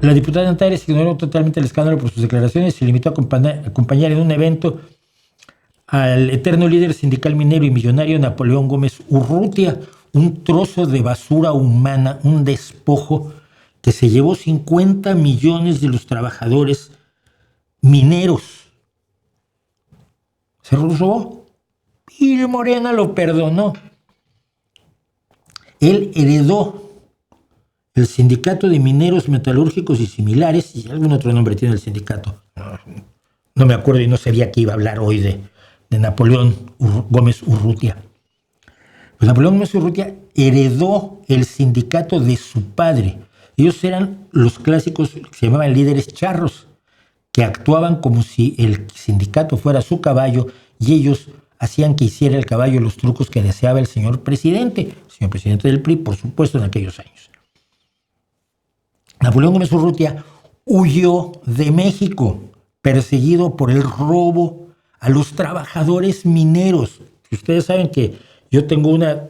La diputada Antares ignoró totalmente el escándalo por sus declaraciones y se limitó a acompañar en un evento al eterno líder sindical minero y millonario Napoleón Gómez Urrutia, un trozo de basura humana, un despojo que se llevó 50 millones de los trabajadores mineros. Se robó y Morena lo perdonó. Él heredó el sindicato de mineros metalúrgicos y similares, y algún otro nombre tiene el sindicato. No me acuerdo y no sabía que iba a hablar hoy de Napoleón Gómez Urrutia. Pues Napoleón Gómez Urrutia heredó el sindicato de su padre. Ellos eran los clásicos que se llamaban líderes charros, que actuaban como si el sindicato fuera su caballo y ellos hacían que hiciera el caballo los trucos que deseaba el señor presidente del PRI, por supuesto, en aquellos años. Napoleón Gómez Urrutia huyó de México, perseguido por el robo a los trabajadores mineros. Ustedes saben que yo tengo una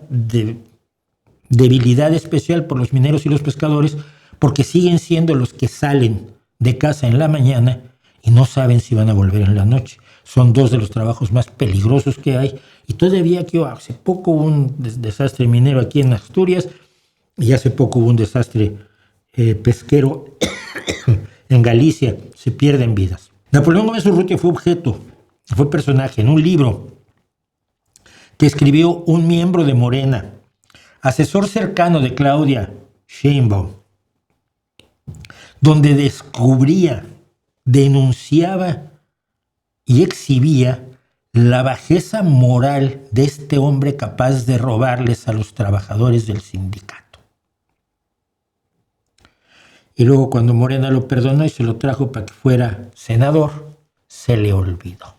debilidad especial por los mineros y los pescadores, porque siguen siendo los que salen de casa en la mañana y no saben si van a volver en la noche. Son dos de los trabajos más peligrosos que hay. Y todavía que hace poco hubo un desastre minero aquí en Asturias y hace poco hubo un desastre pesquero en Galicia. Se pierden vidas. Napoleón Gómez Urrutia fue personaje en un libro que escribió un miembro de Morena, asesor cercano de Claudia Sheinbaum, donde descubría, denunciaba y exhibía la bajeza moral de este hombre capaz de robarles a los trabajadores del sindicato. Y luego cuando Morena lo perdonó y se lo trajo para que fuera senador, se le olvidó.